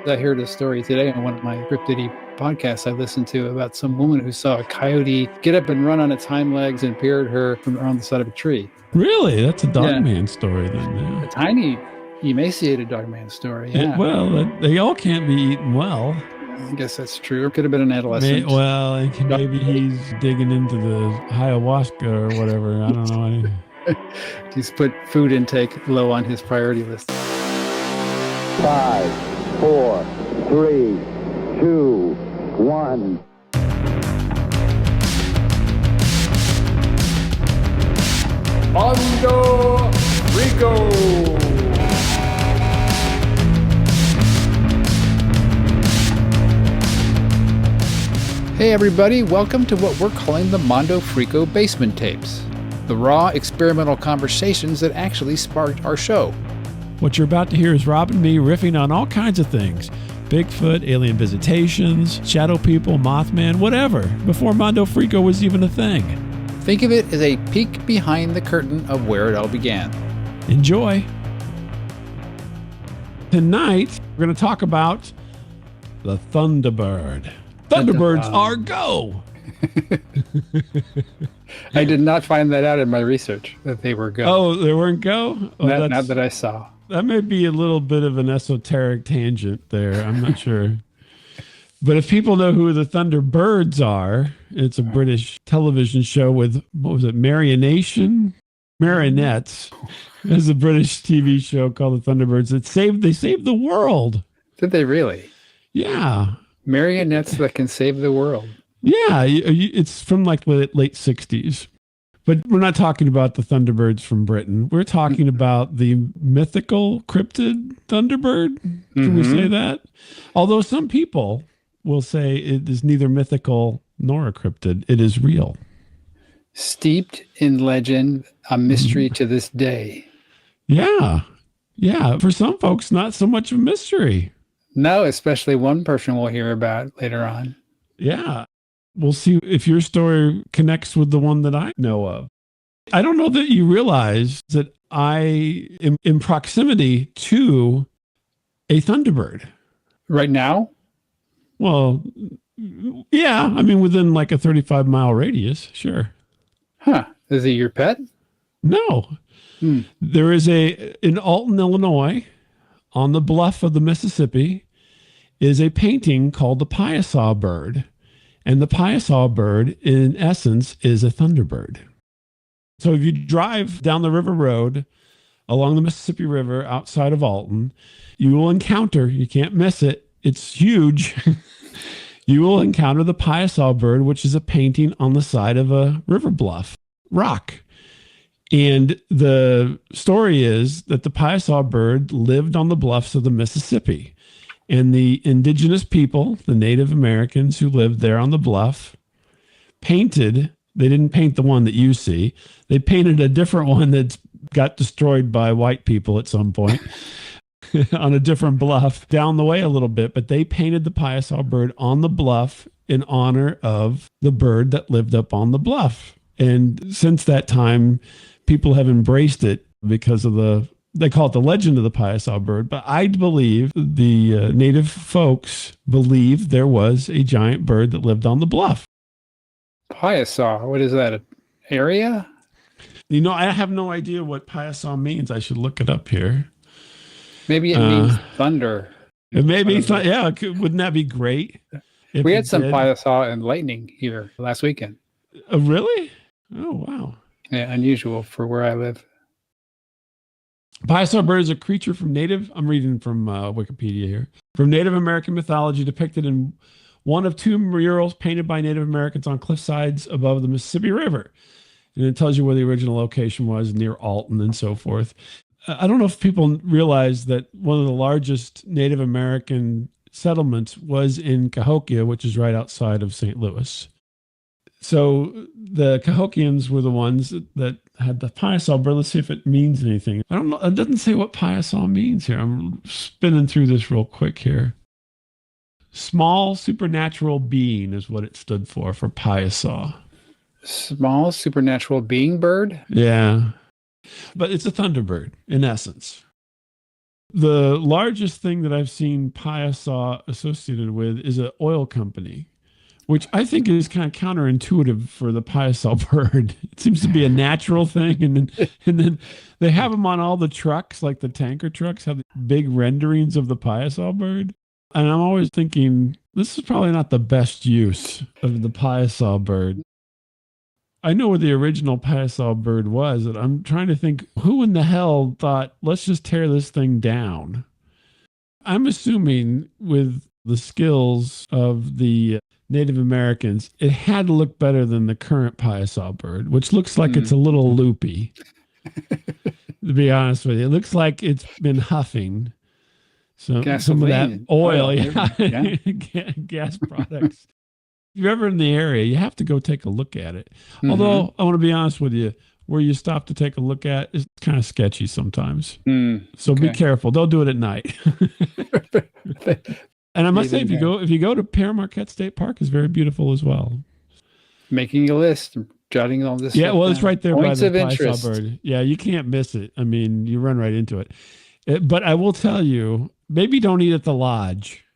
I heard a story today on one of my cryptidy podcasts I listened to about some woman who saw a coyote get up and run on its hind legs and peer at her from around the side of a tree. Really? That's a Dogman story then. A Yeah. tiny, emaciated Dogman story. Yeah. They all can't be eaten well. I guess that's true. It could have been an adolescent. Maybe he's digging into the ayahuasca or whatever. I don't know. He's put food intake low on his priority list. 5, 4, 3, 2, 1. Mondo Freako! Hey everybody, welcome to what we're calling the Mondo Freako Basement Tapes. The raw experimental conversations that actually sparked our show. What you're about to hear is Rob and me riffing on all kinds of things. Bigfoot, alien visitations, shadow people, Mothman, whatever, before Mondo Freako was even a thing. Think of it as a peek behind the curtain of where it all began. Enjoy. Tonight, we're going to talk about the Thunderbird. Thunderbirds are go! I did not find that out in my research, that they were go. Oh, they weren't go? Oh, not that I saw. That may be a little bit of an esoteric tangent there. I'm not sure. But if people know who the Thunderbirds are, it's a British television show with, what was it, Marionettes. There's a British TV show called the Thunderbirds they saved the world. Did they really? Yeah. Marionettes that can save the world. Yeah, it's from like the late 60s. But we're not talking about the Thunderbirds from Britain. We're talking about the mythical cryptid Thunderbird. Can we say that? Although some people will say it is neither mythical nor a cryptid. It is real. Steeped in legend, a mystery to this day. Yeah. Yeah. For some folks, not so much of a mystery. No, especially one person we'll hear about later on. Yeah. We'll see if your story connects with the one that I know of. I don't know that you realize that I am in proximity to a Thunderbird. Right now? Well, yeah. I mean, within like a 35-mile radius, sure. Huh. Is he your pet? No. There is in Alton, Illinois, on the bluff of the Mississippi, is a painting called the Piasa Bird. And the Piasa Bird, in essence, is a Thunderbird. So if you drive down the river road along the Mississippi River outside of Alton, you will encounter, you can't miss it, it's huge. You will encounter the Piasa Bird, which is a painting on the side of a river bluff, rock. And the story is that the Piasa Bird lived on the bluffs of the Mississippi. And the indigenous people, the Native Americans who lived there on the bluff, they didn't paint the one that you see. They painted a different one that got destroyed by white people at some point on a different bluff down the way a little bit. But they painted the Piasa Bird on the bluff in honor of the bird that lived up on the bluff. And since that time, people have embraced it because of they call it the legend of the Piasa Bird, but I believe the native folks believe there was a giant bird that lived on the bluff. Piasa, what is that, an area? You know, I have no idea what Piasa means. I should look it up here. Maybe it means thunder. Maybe yeah, wouldn't that be great? We had some Piasa and lightning here last weekend. Oh, really? Oh, wow. Yeah, unusual for where I live. Piasa Bird is a creature I'm reading from Wikipedia here, from Native American mythology depicted in one of two murals painted by Native Americans on cliff sides above the Mississippi River. And it tells you where the original location was, near Alton and so forth. I don't know if people realize that one of the largest Native American settlements was in Cahokia, which is right outside of St. Louis. So the Cahokians were the ones that had the Piasa Bird. Let's see if it means anything. I don't know. It doesn't say what Piasa means here. I'm spinning through this real quick here. Small supernatural being is what it stood for Piasa. Small supernatural being bird? Yeah. But it's a Thunderbird in essence. The largest thing that I've seen Piasa associated with is an oil company, which I think is kind of counterintuitive for the Piasa bird. It seems to be a natural thing. And then they have them on all the trucks, like the tanker trucks have big renderings of the Piasa bird. And I'm always thinking, this is probably not the best use of the Piasa bird. I know what the original Piasa bird was, and I'm trying to think who in the hell thought, let's just tear this thing down. I'm assuming with the skills of the Native Americans, it had to look better than the current Piasa bird, which looks like it's a little loopy. To be honest with you, it looks like it's been huffing some of that oil, gas products. If you're ever in the area, you have to go take a look at it. Mm-hmm. Although I want to be honest with you, where you stop to take a look at is kind of sketchy sometimes. So be careful. Don't do it at night. And I must say, if you go to Pere Marquette State Park, is very beautiful as well. Making a list, jotting all this. Yeah, stuff well, down. it's right there Points by the of interest. bird. Yeah, you can't miss it. I mean, you run right into it. But I will tell you, maybe don't eat at the lodge.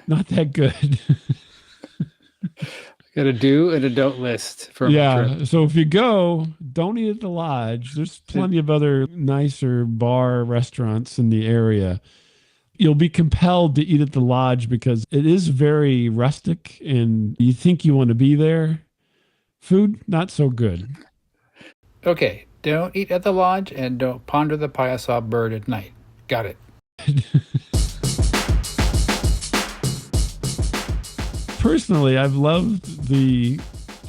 Not that good. Got a do and a don't list for my trip. So if you go, don't eat at the lodge. There's plenty of other nicer bar restaurants in the area. You'll be compelled to eat at the lodge because it is very rustic and you think you want to be there. Food, not so good. Okay, don't eat at the lodge and don't ponder the Piasa bird at night. Got it. Personally, I've loved the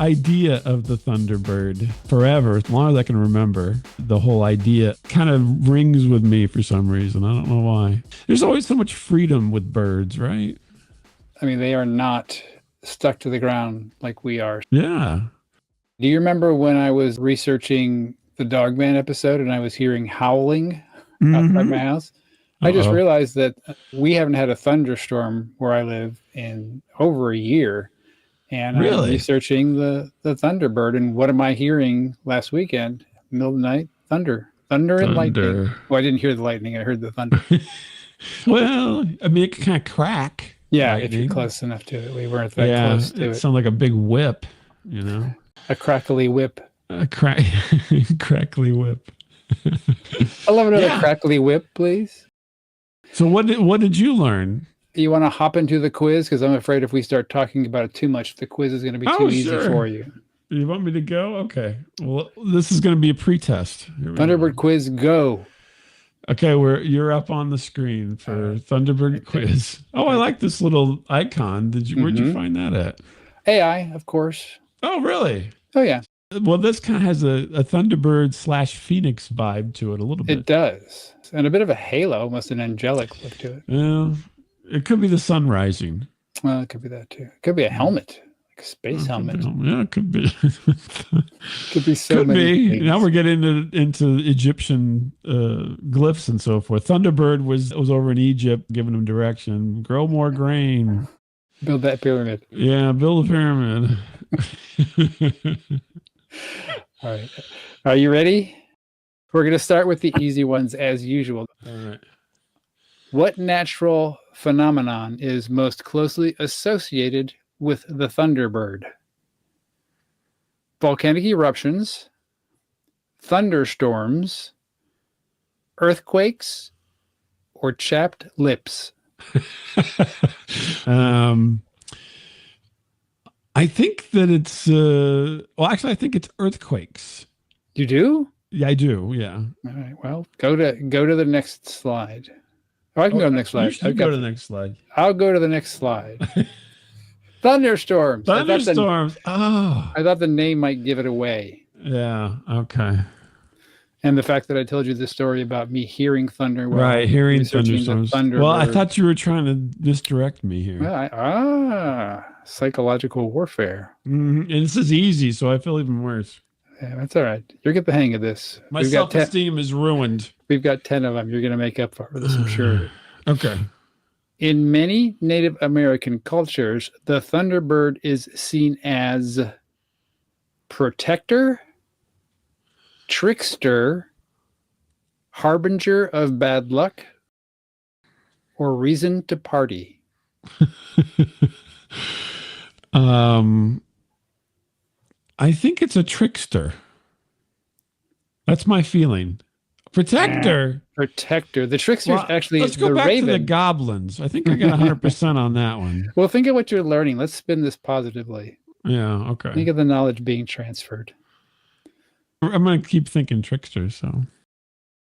idea of the Thunderbird forever. As long as I can remember, the whole idea kind of rings with me for some reason. I don't know why. There's always so much freedom with birds, right? I mean, they are not stuck to the ground like we are. Yeah. Do you remember when I was researching the Dogman episode and I was hearing howling outside my house? I just realized that we haven't had a thunderstorm where I live in over a year. And I'm researching the Thunderbird. And what am I hearing last weekend? Middle of the night? Thunder and lightning. Well, I didn't hear the lightning. I heard the thunder. Well, I mean, it can kind of crack. Yeah, lightning. if you're close enough to it. We weren't that close to it. It sounds like a big whip, you know? A crackly whip. A crackly whip. I love another crackly whip, please. So what did you learn? You want to hop into the quiz? Because I'm afraid if we start talking about it too much, the quiz is going to be too easy for you. You want me to go? Okay. Well, this is going to be a pretest. Thunderbird Quiz, go. Okay, you're up on the screen for Thunderbird Quiz. Oh, I like this little icon. Where'd you find that at? AI, of course. Oh, really? Oh, yeah. Well, this kind of has a Thunderbird / Phoenix vibe to it a little bit. It does. And a bit of a halo, almost an angelic look to it. Yeah. It could be the sun rising. Well, it could be that too. It could be a helmet, like a space helmet. Yeah, it could be. Could be so many things. Now we're getting into Egyptian glyphs and so forth. Thunderbird was over in Egypt, giving them direction. Grow more grain. Build that pyramid. Yeah, build a pyramid. All right. Are you ready? We're going to start with the easy ones as usual. All right. What natural phenomenon is most closely associated with the Thunderbird? Volcanic eruptions, thunderstorms, earthquakes, or chapped lips? I think that it's I think it's earthquakes. You do? Yeah, I do. Yeah. All right. Well, go to the next slide. Oh, I can go to the next slide. You go to the next slide. I'll go to the next slide. Thunderstorms. Thunderstorms. I thought the name might give it away. Yeah. Okay. And the fact that I told you the story about me hearing thunder. Hearing thunderstorms. Well, I thought you were trying to misdirect me here. Well, psychological warfare. Mm-hmm. And this is easy, so I feel even worse. Yeah, that's all right. You'll get the hang of this. My self-esteem is ruined. We've got 10 of them. You're going to make up for this, I'm sure. Okay. In many Native American cultures, the Thunderbird is seen as protector, trickster, harbinger of bad luck, or reason to party? I think it's a trickster. That's my feeling. Protector. Protector. The trickster's actually let's go the back raven. to the goblins. I think I got 100% on that one. Well, think of what you're learning. Let's spin this positively. Yeah, okay. Think of the knowledge being transferred. I'm going to keep thinking trickster, so.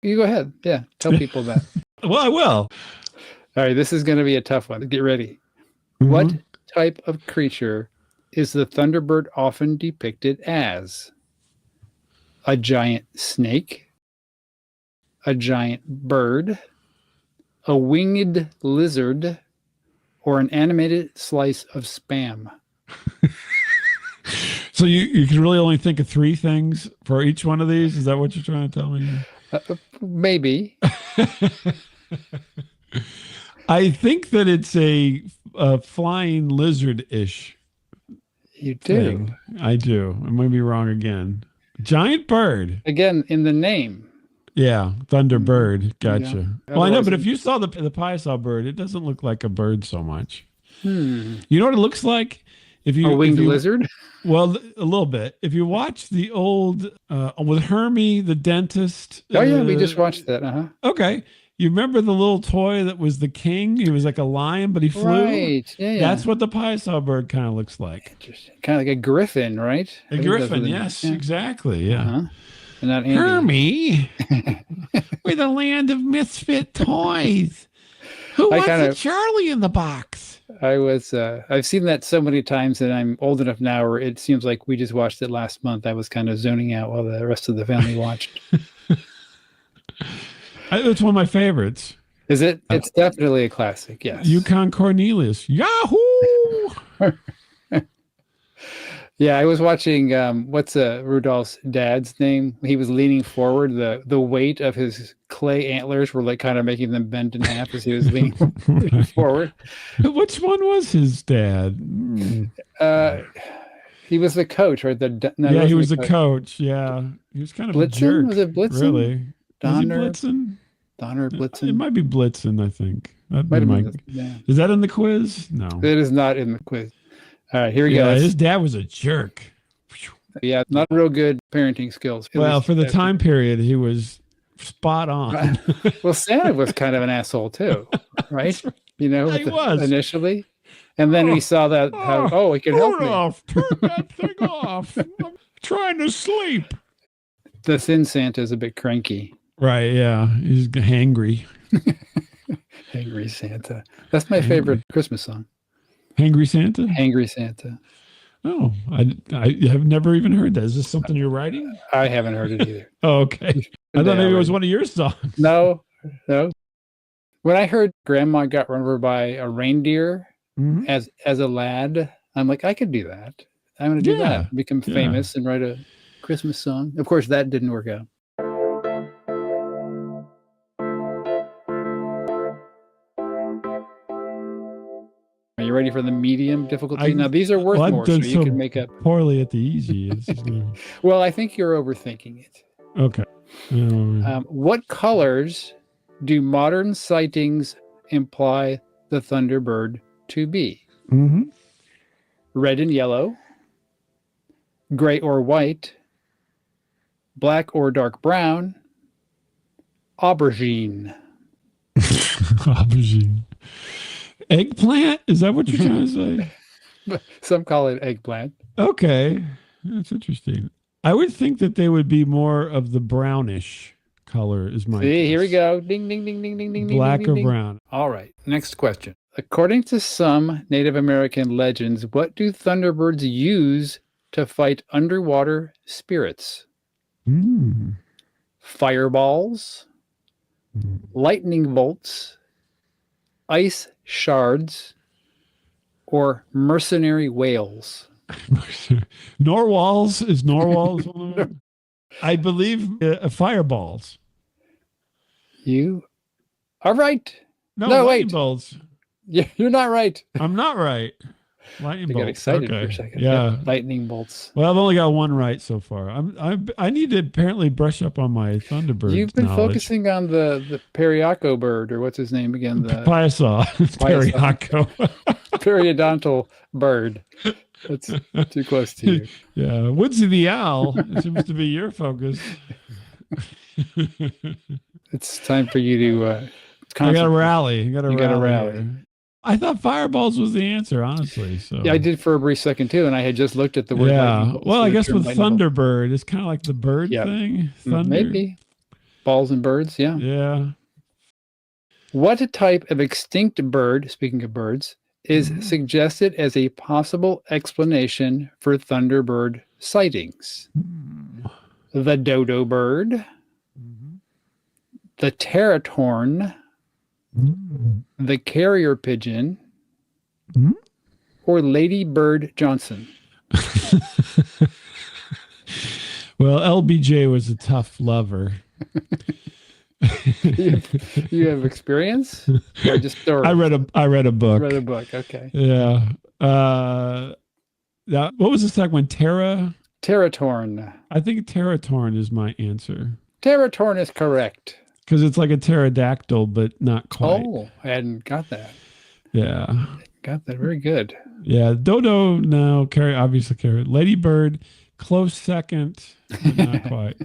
You go ahead. Yeah, tell people that. Well, I will. All right, this is going to be a tough one. Get ready. Mm-hmm. What type of creature is the Thunderbird often depicted as? A giant snake, a giant bird, a winged lizard, or an animated slice of spam? So you can really only think of 3 things for each one of these? Is that what you're trying to tell me? Maybe. I think that it's a flying lizard-ish. You do. Thing. I do. I might be wrong again. Giant bird. Again, in the name. Yeah, Thunderbird. Gotcha. Yeah. Well, I know, but if you saw the Piasa bird, it doesn't look like a bird so much. You know what it looks like? If you a winged lizard? Well, a little bit. If you watch the old with Hermie the dentist. Oh yeah, we just watched that. Uh-huh. Okay. You remember the little toy that was the king? He was like a lion, but he flew. Right. Yeah. That's what the Piasa bird kind of looks like. Interesting. Kind of like a griffin, right? A griffin, yes, exactly. Yeah. Uh-huh. And not Andy. Hermie, we're the land of misfit toys. Who wants a Charlie in the box? I've seen that so many times, and I'm old enough now where it seems like we just watched it last month. I was kind of zoning out while the rest of the family watched. It's one of my favorites. Is it? It's definitely a classic, yes. Yukon Cornelius. Yahoo! Yeah, I was watching, what's Rudolph's dad's name? He was leaning forward. The weight of his clay antlers were like kind of making them bend in half as he was leaning forward. Which one was his dad? He was the coach, right? He was the coach. Yeah. He was kind of Blitzen? a jerk. Was it Blitzen? Really? Donner? Was he Blitzen? Donner Blitzen? It might be Blitzen, I think. That might have been, yeah. Is that in the quiz? No. It is not in the quiz. All right, here we go. His dad was a jerk. Yeah, not real good parenting skills. Well, for the time period, he was spot on. Well, Santa was kind of an asshole too, right? He was initially. And then we saw that, he can help me. Turn that thing off. I'm trying to sleep. The thin Santa is a bit cranky. Right, yeah. He's hangry. Hangry Santa. That's my favorite Christmas song. Hangry Santa? Hangry Santa. Oh, I have never even heard that. Is this something you're writing? I haven't heard it either. Oh, okay. I thought maybe it was one of your songs. No. When I heard Grandma got run over by a reindeer as a lad, I'm like, I could do that. I'm going to do that. Become famous and write a Christmas song. Of course, that didn't work out. Are you ready for the medium difficulty? Now, these are worth more, so you can make up. Poorly at the easy. Well, I think you're overthinking it. Okay. What colors do modern sightings imply the Thunderbird to be? Red and yellow, gray or white, black or dark brown, aubergine. Aubergine. Eggplant? Is that what you're trying to say? Some call it eggplant. Okay. That's interesting. I would think that they would be more of the brownish color is my guess. Here we go. Ding, ding, ding, ding, ding, ding. Black ding, or ding. brown. All right. Next question. According to some Native American legends, what do Thunderbirds use to fight underwater spirits? Fireballs, lightning bolts, ice shards, or mercenary whales? Narwhals? Is narwhals one of them? I believe fireballs. You are right. No, wait. bolts. Yeah, you're not right. I'm not right. Lightning I got bolts. excited Okay. for a second. Yeah. Yep, lightning bolts. Well, I've only got one right so far. I need to apparently brush up on my Thunderbird You've been knowledge. focusing on the Periaco bird, or what's his name again? The Piasa. Periaco. periodontal bird. That's too close to you. Yeah. Woodsy the owl seems to be your focus. It's time for you to I got to concentrate. rally. You got to rally. rally. I thought fireballs was the answer, honestly. So Yeah, I did for a brief second too, and I had just looked at the word. yeah. Bolt, Well, so I the guess term with lightning bolt. Thunderbird, it's kind of like the bird Yeah. thing. Thunder. Maybe balls and birds. Yeah. Yeah. What type of extinct bird, speaking of birds, is suggested as a possible explanation for Thunderbird sightings? The dodo bird, the teratorn, the carrier pigeon, or Lady Bird Johnson? Well, LBJ was a tough lover. You have experience, or just stories? I read a book. Read a book. Okay. Yeah. What was the second one? Teratorn. I think Teratorn is my answer Teratorn is correct. because it's like a pterodactyl, but not quite. Oh, I hadn't got that. Yeah. Got that. Very good. Yeah. Dodo, no. Obviously carrot. Ladybird, close second, but not quite.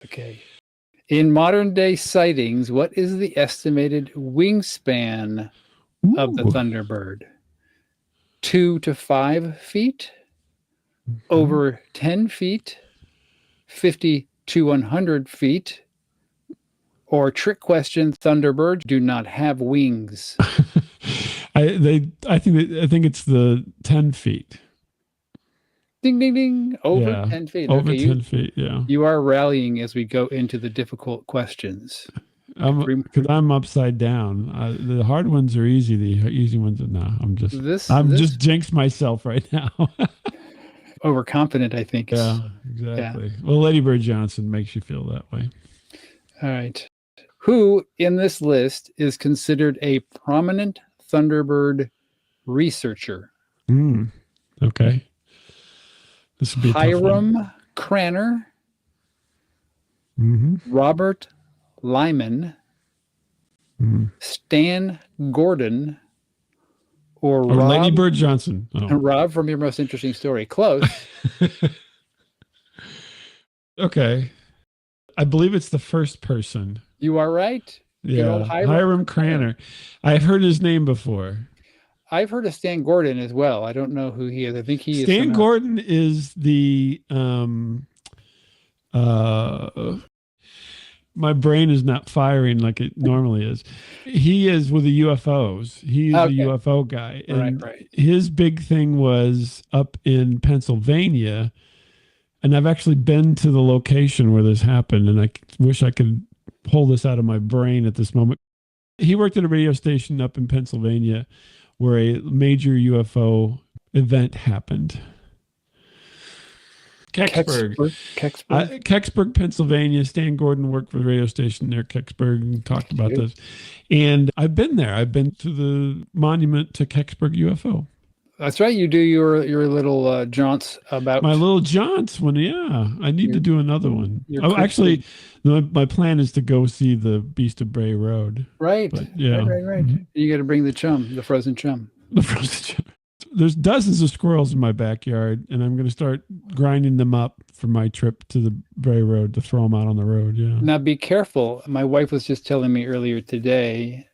Okay. In modern day sightings, what is the estimated wingspan of the Ooh. Thunderbird? 2 to 5 feet? Over 10 feet? 50 to 100 feet? Or trick question, Thunderbirds do not have wings. I think it's the 10 feet. Ding, ding, ding. Over Yeah, 10 feet. Over Okay, 10 feet, yeah. you are rallying as we go into the difficult questions. Because I'm upside down. The hard ones are easy. The easy ones are no. I'm just jinxed myself right now. Overconfident, I think. Yeah, exactly. Yeah. Well, Lady Bird Johnson makes you feel that way. All right. Who in this list is considered a prominent Thunderbird researcher? Okay. This would be Hiram Cranner, Robert Lyman, Stan Gordon, or Rob, Lady Bird Johnson. Oh. Rob from Your Most Interesting Story. Close. Okay. I believe it's the first person. You are right. Yeah. Hiram Cranner. I've heard his name before. I've heard of Stan Gordon as well. I don't know who he is. I think he is. Stan Gordon is the my brain is not firing like it normally is. He is with the UFOs. He's a UFO guy. And right. His big thing was up in Pennsylvania. And I've actually been to the location where this happened. And I wish I could pull this out of my brain at this moment. He worked at a radio station up in Pennsylvania where a major UFO event happened. Kecksburg, Pennsylvania. Stan Gordon worked for the radio station there, Kecksburg, and talked about this. And I've been there. I've been to the monument to Kecksburg UFO. That's right. You do your little jaunts about my little jaunts one. Yeah, I need to do another one. Actually, my plan is to go see the Beast of Bray Road. Right. But, yeah. Right. You got to bring the frozen chum. The frozen chum. There's dozens of squirrels in my backyard, and I'm going to start grinding them up for my trip to the Bray Road to throw them out on the road. Yeah. Now be careful. My wife was just telling me earlier today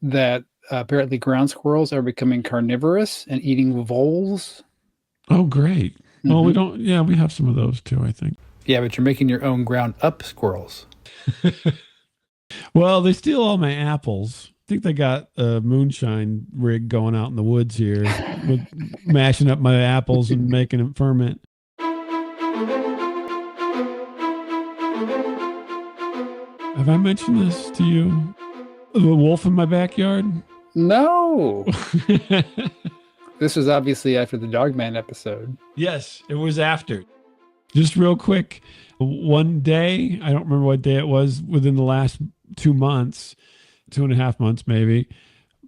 that apparently ground squirrels are becoming carnivorous and eating voles. Oh, great. Well, we don't. Yeah, we have some of those too, I think. Yeah, but you're making your own ground up squirrels. Well, they steal all my apples. I think they got a moonshine rig going out in the woods here, with mashing up my apples and making them ferment. Have I mentioned this to you? The wolf in my backyard? No. This was obviously after the Dogman episode. Yes, it was after. Just real quick, one day, I don't remember what day it was, within the last 2 months, 2.5 months maybe,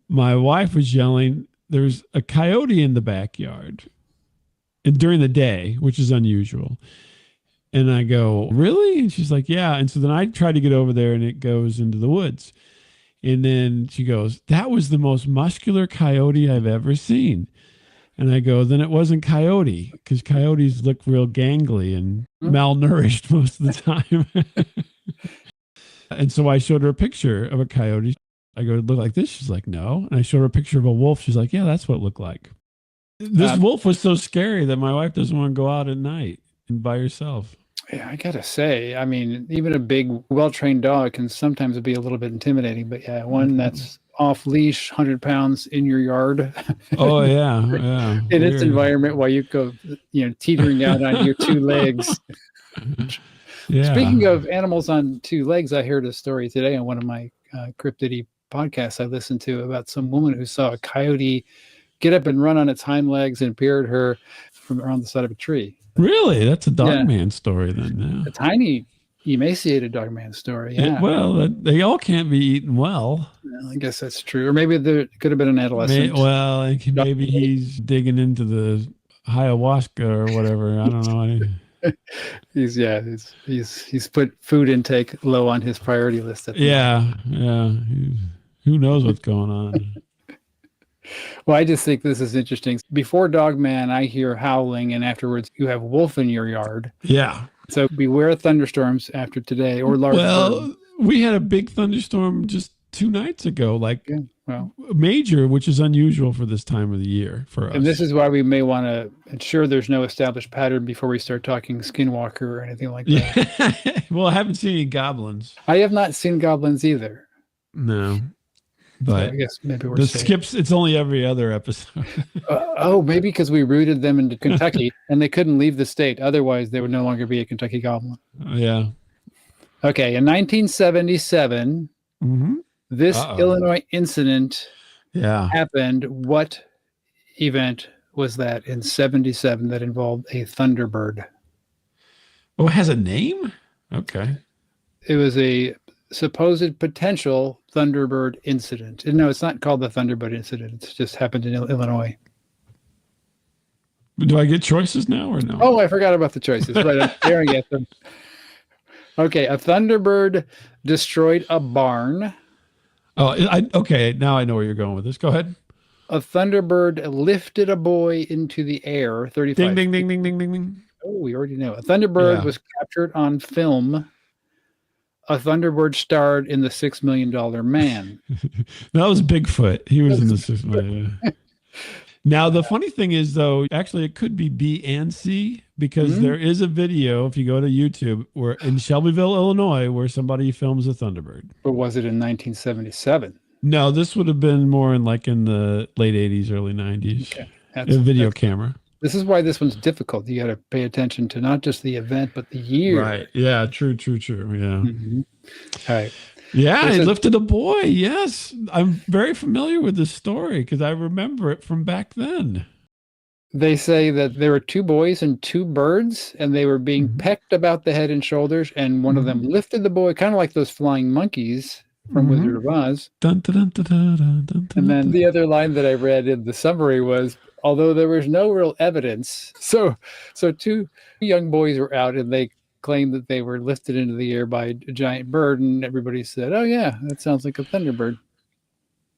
my wife was yelling, there's a coyote in the backyard and during the day, which is unusual. And I go, really? And she's like, yeah. And so then I try to get over there and it goes into the woods. And then she goes, that was the most muscular coyote I've ever seen. And I go, then it wasn't coyote, because coyotes look real gangly and malnourished most of the time. And so I showed her a picture of a coyote. I go, it look like this? She's like, no. And I showed her a picture of a wolf. She's like, yeah, that's what it looked like. This wolf was so scary that my wife doesn't want to go out at night and by herself. Yeah, I gotta say, I mean, even a big, well-trained dog can sometimes be a little bit intimidating. But yeah, one that's off leash, 100 pounds in your yard. Oh yeah. In its environment, while you go, teetering out on your two legs. Yeah. Speaking of animals on two legs, I heard a story today on one of my cryptidy podcasts I listened to about some woman who saw a coyote get up and run on its hind legs and peer at her from around the side of a tree. Really? That's a Dogman story then. Yeah. A tiny, emaciated Dogman story. Yeah. Well, they all can't be eaten well. I guess that's true. Or maybe there could have been an adolescent. Maybe he's digging into the ayahuasca or whatever. I don't know. He's put food intake low on his priority list. Yeah. Who knows what's going on? Well, I just think this is interesting. Before Dogman, I hear howling, and afterwards you have wolf in your yard. Yeah. So beware thunderstorms after today or large. Well, we had a big thunderstorm just 2 nights ago, major, which is unusual for this time of the year for us. And this is why we may want to ensure there's no established pattern before we start talking skinwalker or anything like that. Yeah. Well, I haven't seen any goblins. I have not seen goblins either. No. But so I guess maybe we're skips. It's only every other episode. Maybe because we rooted them into Kentucky and they couldn't leave the state. Otherwise, there would no longer be a Kentucky goblin. Yeah. Okay. In 1977, this Illinois incident happened. What event was that in 77 that involved a Thunderbird? Oh, it has a name? Okay. It was a supposed potential Thunderbird incident. No, it's not called the Thunderbird incident. It's just happened in Illinois. Do I get choices now or no? Oh, I forgot about the choices. Right, I'm staring at them. Okay, a Thunderbird destroyed a barn. Okay. Now I know where you're going with this. Go ahead. A Thunderbird lifted a boy into the air 35 Ding, feet. ding, ding, ding, ding, ding. Oh, we already know. A Thunderbird was captured on film. A Thunderbird starred in The $6 Million Man. That was Bigfoot. He was in The 6 Million. Now, the funny thing is, though, actually, it could be B and C because there is a video, if you go to YouTube, where in Shelbyville, Illinois, where somebody films a Thunderbird. Or was it in 1977? No, this would have been more in the late 80s, early 90s. Okay. A video camera. This is why this one's difficult. You got to pay attention to not just the event, but the year. Right. Yeah. True. Yeah. All right. Yeah. I lifted a boy. Yes. I'm very familiar with this story because I remember it from back then. They say that there were 2 boys and 2 birds, and they were being pecked about the head and shoulders, and one of them lifted the boy, kind of like those flying monkeys from Wizard of Oz. Dun, dun, dun, dun, dun, dun, and then the other line that I read in the summary was, although there was no real evidence. So 2 young boys were out and they claimed that they were lifted into the air by a giant bird. And everybody said, oh yeah, that sounds like a Thunderbird.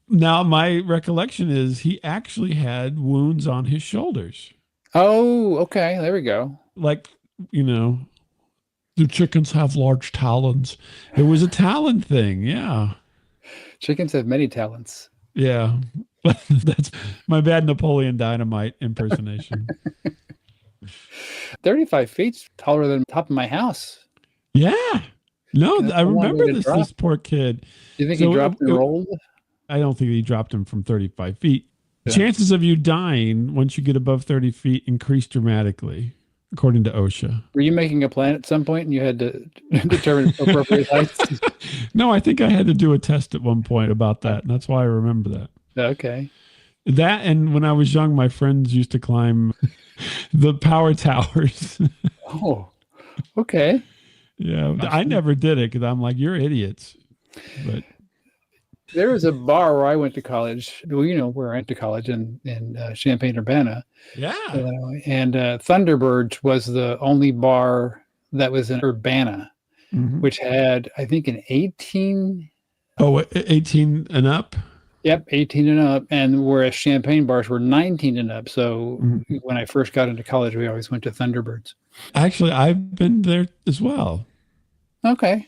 Now, my recollection is he actually had wounds on his shoulders. Oh, okay. There we go. Do chickens have large talons? It was a talon thing. Yeah. Chickens have many talents. Yeah. That's my bad Napoleon Dynamite impersonation. 35 feet taller than the top of my house. Yeah. No, I remember this poor kid. Do you think he dropped and rolled? I don't think he dropped him from 35 feet. Yeah. Chances of you dying once you get above 30 feet increase dramatically, according to OSHA. Were you making a plan at some point and you had to determine appropriate heights? No, I think I had to do a test at one point about that, and that's why I remember that. Okay. That, and when I was young, my friends used to climb the power towers. Oh, okay. Yeah, I never did it because I'm like, you're idiots. But There was a bar where I went to college. Well, you know where I went to college in Champaign-Urbana. Yeah. And Thunderbirds was the only bar that was in Urbana, which had, I think, an 18. Oh, 18 and up? Yep, 18 and up. And whereas Champaign bars were 19 and up. So when I first got into college, we always went to Thunderbirds. Actually, I've been there as well. Okay.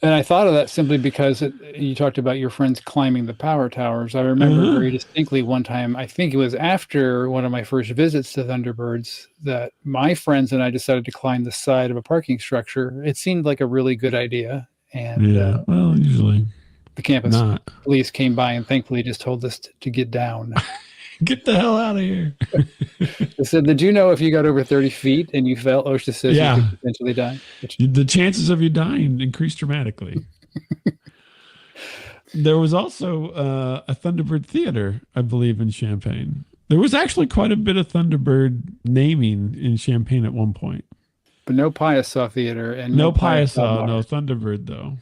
And I thought of that simply because you talked about your friends climbing the power towers. I remember very distinctly one time, I think it was after one of my first visits to Thunderbirds, that my friends and I decided to climb the side of a parking structure. It seemed like a really good idea. And well, usually the campus not. police came by and thankfully just told us to get down. Get the hell out of here. They said, did you know if you got over 30 feet and you fell, OSHA says you could potentially die? The chances of you dying increased dramatically. There was also a Thunderbird theater, I believe, in Champaign. There was actually quite a bit of Thunderbird naming in Champaign at one point. But no Piasa theater. And no Piasa, no Thunderbird, though.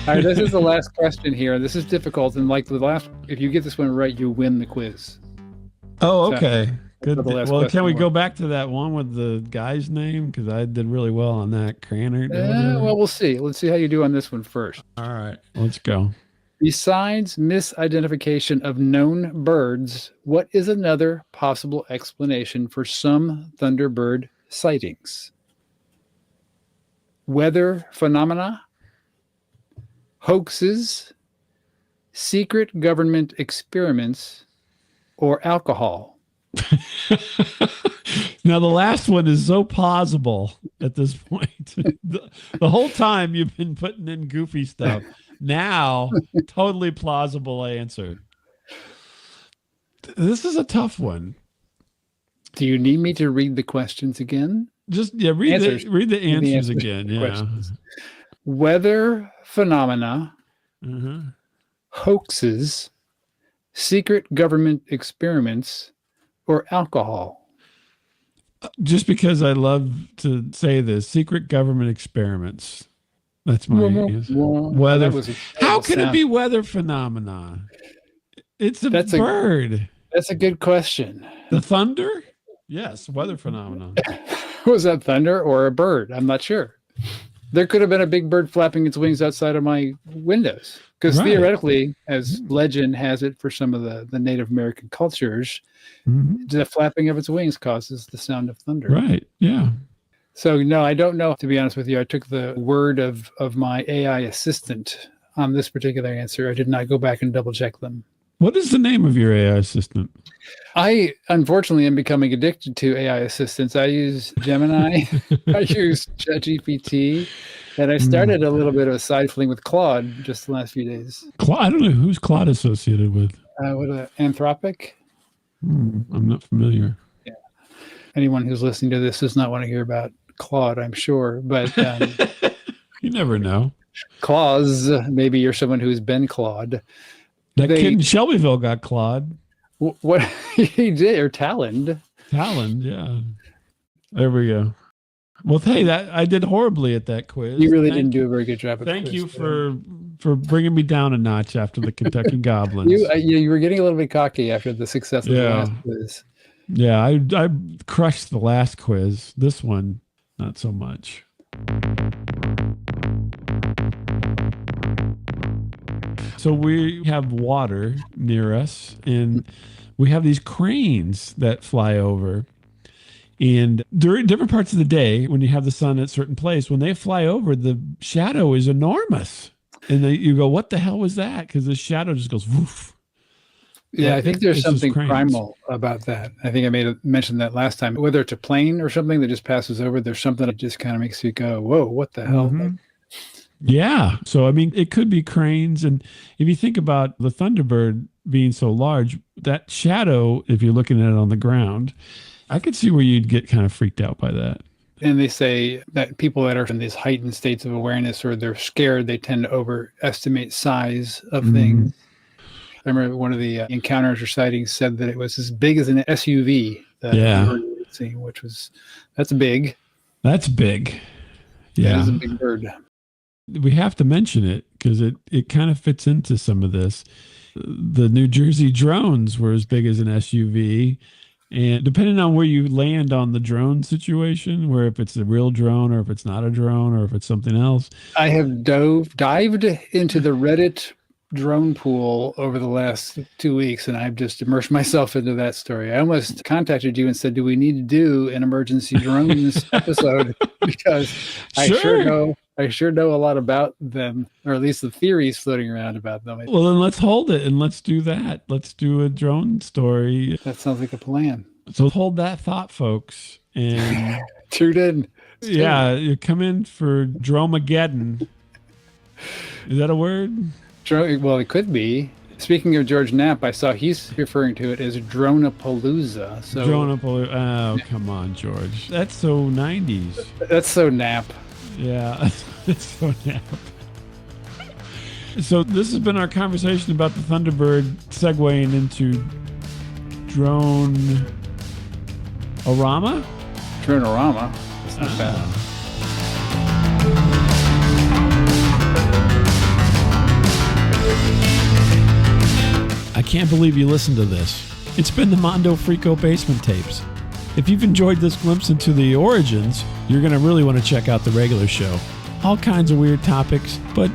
All right, this is the last question here. This is difficult, and like the last, if you get this one right, you win the quiz. Oh, okay. Good. Well, can we go back to that one with the guy's name? Because I did really well on that. Cranert. Well, we'll see. Let's see how you do on this one first. All right, let's go. Besides misidentification of known birds, what is another possible explanation for some Thunderbird sightings? Weather phenomena, hoaxes, secret government experiments, or alcohol? Now, the last one is so plausible at this point. The whole time you've been putting in goofy stuff. Now, totally plausible answer. This is a tough one. Do you need me to read the questions again? Just read the answers again. Yeah. Questions. Weather phenomena, hoaxes, secret government experiments, or alcohol? Just because I love to say this, secret government experiments. That's my answer. Weather. How can it be weather phenomena? It's a bird. That's a good question. The thunder? Yes, weather phenomena. Was that thunder or a bird? I'm not sure. There could have been a big bird flapping its wings outside of my windows. Because theoretically, as legend has it for some of the Native American cultures, the flapping of its wings causes the sound of thunder. Right, yeah. So, no, I don't know, to be honest with you. I took the word of my AI assistant on this particular answer. I did not go back and double check them. What is the name of your AI assistant? I, unfortunately, am becoming addicted to AI assistants. I use Gemini. I use ChatGPT. And I started a little bit of a side fling with Claude just the last few days. I don't know. Who's Claude associated with? Anthropic. I'm not familiar. Yeah. Anyone who's listening to this does not want to hear about Claude, I'm sure. But you never know. Claus, maybe you're someone who's been Claude. That kid in Shelbyville got Claude. What he did, or Talon. Talon, yeah. There we go. Well, hey, I did horribly at that quiz. You really didn't do a very good job. Thank you for bringing me down a notch after the Kentucky Goblins. You were getting a little bit cocky after the success of the last quiz. Yeah, I crushed the last quiz. This one, not so much. So we have water near us, and we have these cranes that fly over. And during different parts of the day, when you have the sun at a certain place, when they fly over, the shadow is enormous. And you go, what the hell was that? Because the shadow just goes woof. Yeah, I think there's something primal about that. I think I may have mentioned that last time. Whether it's a plane or something that just passes over, there's something that just kind of makes you go, whoa, what the hell? Yeah. So, I mean, it could be cranes. And if you think about the Thunderbird being so large, that shadow, if you're looking at it on the ground, I could see where you'd get kind of freaked out by that. And they say that people that are in these heightened states of awareness or they're scared, they tend to overestimate size of things. I remember one of the encounters or sightings said that it was as big as an SUV that we were seeing, that's big. That's big. Yeah, Yeah. it is a big bird. We have to mention it because it kind of fits into some of this. The New Jersey drones were as big as an SUV. And depending on where you land on the drone situation, where if it's a real drone or if it's not a drone or if it's something else. I have dived into the Reddit drone pool over the last 2 weeks, and I've just immersed myself into that story. I almost contacted you and said, do we need to do an emergency drones episode? Because I sure know a lot about them, or at least the theories floating around about them. Well, then let's hold it and let's do that. Let's do a drone story. That sounds like a plan. So hold that thought, folks. And Tuned in. yeah, you come in for Dromageddon. Is that a word? Well, it could be. Speaking of George Knapp, I saw he's referring to it as Dronapalooza. So Dronapalooza. Oh, come on, George. That's so 90s. That's so Knapp. Yeah, it's so Knapp. So this has been our conversation about the Thunderbird segueing into Drone-orama? Dronorama. It's not bad. I can't believe you listened to this. It's been the Mondo Freako Basement Tapes. If you've enjoyed this glimpse into the origins, you're going to really want to check out the regular show. All kinds of weird topics, but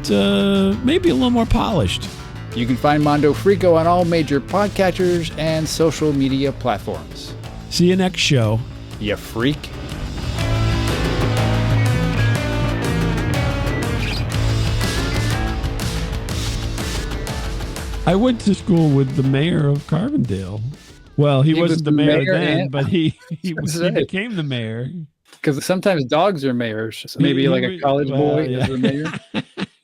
maybe a little more polished. You can find Mondo Freako on all major podcatchers and social media platforms. See you next show. You freak. I went to school with the mayor of Carbondale. Well, he wasn't the mayor then, but he became the mayor. Because sometimes dogs are mayors. So maybe like a college boy is the mayor.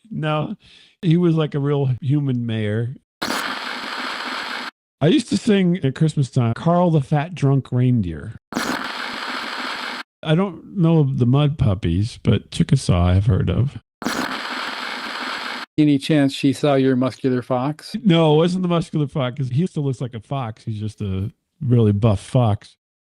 No, he was like a real human mayor. I used to sing at Christmas time, Carl the Fat Drunk Reindeer. I don't know of the Mud Puppies, but Chickasaw I've heard of. Any chance she saw your muscular fox? No, it wasn't the muscular fox, because he still looks like a fox. He's just a really buff fox.